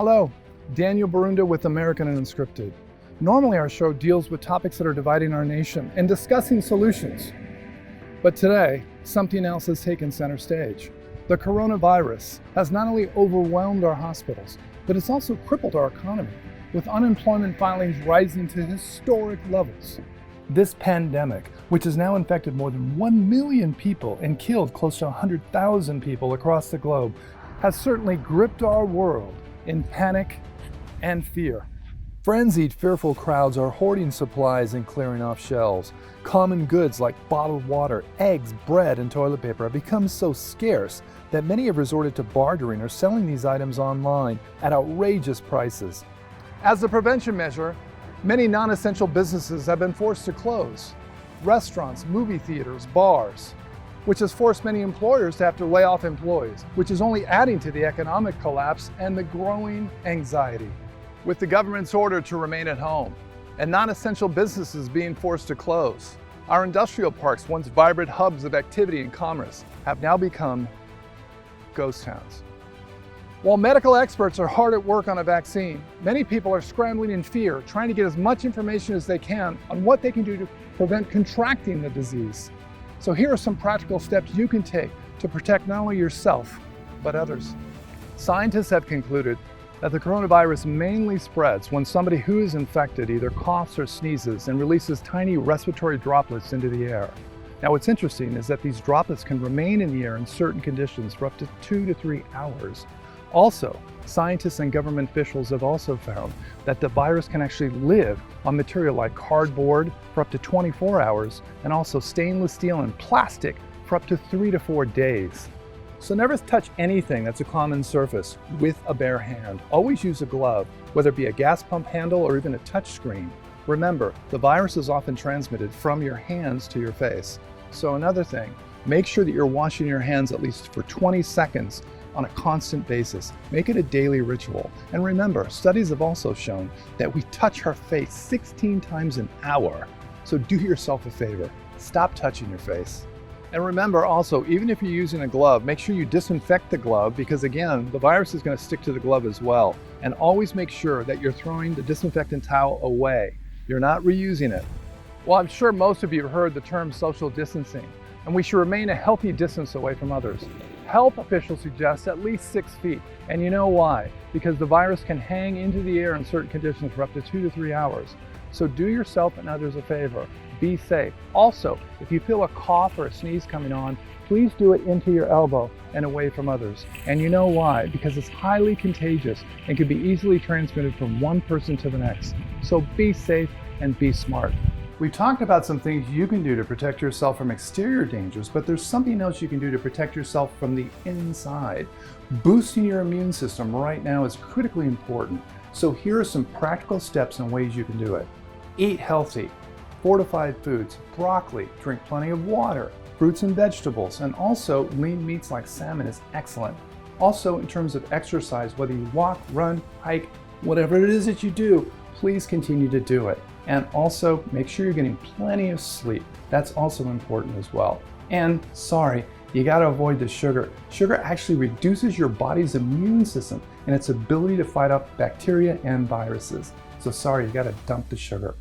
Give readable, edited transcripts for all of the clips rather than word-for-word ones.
Hello, Daniel Barunda with American and Unscripted. Normally our show deals with topics that are dividing our nation and discussing solutions. But today, something else has taken center stage. The coronavirus has not only overwhelmed our hospitals, but it's also crippled our economy, with unemployment filings rising to historic levels. This pandemic, which has now infected more than 1 million people and killed close to 100,000 people across the globe, has certainly gripped our world in panic and fear. Frenzied, fearful crowds are hoarding supplies and clearing off shelves. Common goods like bottled water, eggs, bread, and toilet paper have become so scarce that many have resorted to bartering or selling these items online at outrageous prices. As a prevention measure, many non-essential businesses have been forced to close. Restaurants, movie theaters, bars, which has forced many employers to have to lay off employees, which is only adding to the economic collapse and the growing anxiety. With the government's order to remain at home and non-essential businesses being forced to close, our industrial parks, once vibrant hubs of activity and commerce, have now become ghost towns. While medical experts are hard at work on a vaccine, many people are scrambling in fear, trying to get as much information as they can on what they can do to prevent contracting the disease. So here are some practical steps you can take to protect not only yourself, but others. Scientists have concluded that the coronavirus mainly spreads when somebody who is infected either coughs or sneezes and releases tiny respiratory droplets into the air. Now what's interesting is that these droplets can remain in the air in certain conditions for up to 2 to 3 hours. Also, scientists and government officials have also found that the virus can actually live on material like cardboard for up to 24 hours and also stainless steel and plastic for up to 3 to 4 days. So never touch anything that's a common surface with a bare hand. Always use a glove, whether it be a gas pump handle or even a touch screen. Remember, the virus is often transmitted from your hands to your face. So another thing, make sure that you're washing your hands at least for 20 seconds on a constant basis. Make it a daily ritual. And remember, studies have also shown that we touch our face 16 times an hour. So do yourself a favor, stop touching your face. And remember also, even if you're using a glove, make sure you disinfect the glove because again, the virus is going to stick to the glove as well. And always make sure that you're throwing the disinfectant towel away. You're not reusing it. Well, I'm sure most of you have heard the term social distancing, and we should remain a healthy distance away from others. Health officials suggest at least 6 feet, and you know why? Because the virus can hang into the air in certain conditions for up to 2 to 3 hours. So do yourself and others a favor. Be safe. Also, if you feel a cough or a sneeze coming on, please do it into your elbow and away from others. And you know why? Because it's highly contagious and can be easily transmitted from one person to the next. So be safe and be smart. We've talked about some things you can do to protect yourself from exterior dangers, but there's something else you can do to protect yourself from the inside. Boosting your immune system right now is critically important. So here are some practical steps and ways you can do it. Eat healthy, fortified foods, broccoli, drink plenty of water, fruits and vegetables, and also lean meats like salmon is excellent. Also, in terms of exercise, whether you walk, run, hike, whatever it is that you do, please continue to do it. And also make sure you're getting plenty of sleep. That's also important as well. And sorry, you gotta avoid the sugar. Sugar actually reduces your body's immune system and its ability to fight off bacteria and viruses. So sorry, you gotta dump the sugar.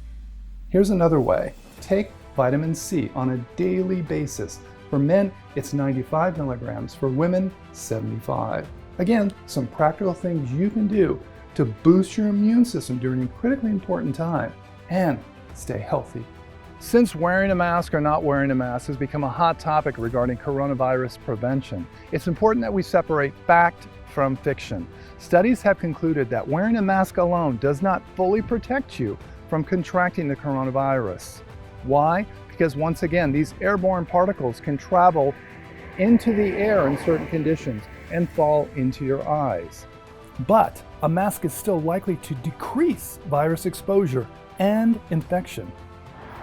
Here's another way. Take vitamin C on a daily basis. For men, it's 95 milligrams. For women, 75. Again, some practical things you can do to boost your immune system during a critically important time. And stay healthy. Since wearing a mask or not wearing a mask has become a hot topic regarding coronavirus prevention, it's important that we separate fact from fiction. Studies have concluded that wearing a mask alone does not fully protect you from contracting the coronavirus. Why? Because once again, these airborne particles can travel into the air in certain conditions and fall into your eyes. But a mask is still likely to decrease virus exposure and infection.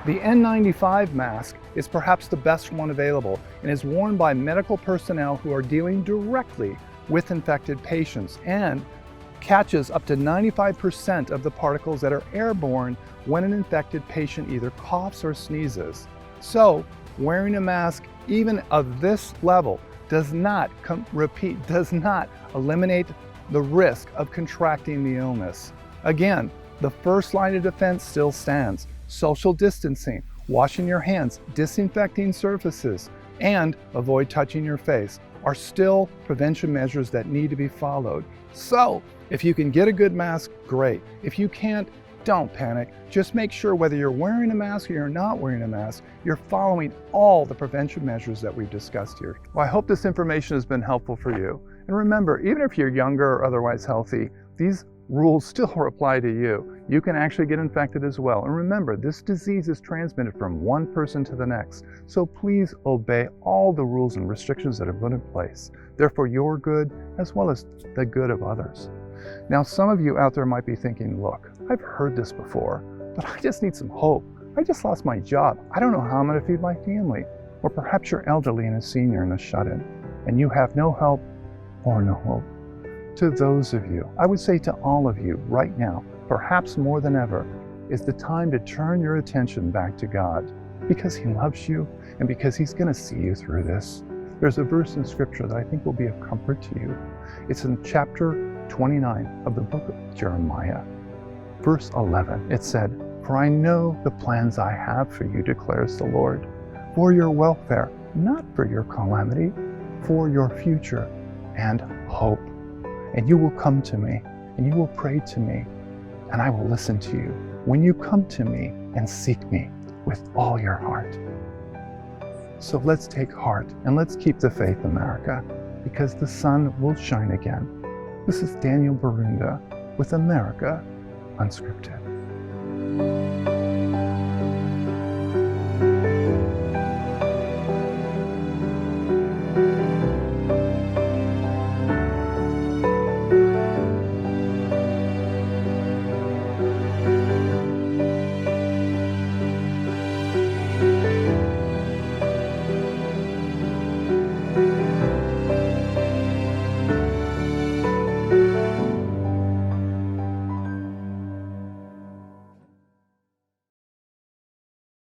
The N95 mask is perhaps the best one available and is worn by medical personnel who are dealing directly with infected patients and catches up to 95% of the particles that are airborne when an infected patient either coughs or sneezes. So, wearing a mask even of this level does not eliminate the risk of contracting the illness. Again, the first line of defense still stands. Social distancing, washing your hands, disinfecting surfaces, and avoid touching your face are still prevention measures that need to be followed. So, if you can get a good mask, great. If you can't, don't panic. Just make sure whether you're wearing a mask or you're not wearing a mask, you're following all the prevention measures that we've discussed here. Well, I hope this information has been helpful for you. And remember, even if you're younger or otherwise healthy, these rules still apply to you. You can actually get infected as well. And remember, this disease is transmitted from one person to the next. So please obey all the rules and restrictions that are put in place. They're for your good as well as the good of others. Now, some of you out there might be thinking, look, I've heard this before, but I just need some hope. I just lost my job. I don't know how I'm going to feed my family. Or perhaps you're elderly and a senior and a shut-in, and you have no help or no hope. To those of you, I would say to all of you right now, perhaps more than ever, is the time to turn your attention back to God because He loves you and because He's going to see you through this. There's a verse in Scripture that I think will be of comfort to you. It's in chapter 29 of the book of Jeremiah. Verse 11, it said, "For I know the plans I have for you, declares the Lord, for your welfare, not for your calamity, for your future and hope. And you will come to me, and you will pray to me, and I will listen to you when you come to me and seek me with all your heart." So let's take heart and let's keep the faith, America, because the sun will shine again. This is Daniel Barunda with America Unscripted.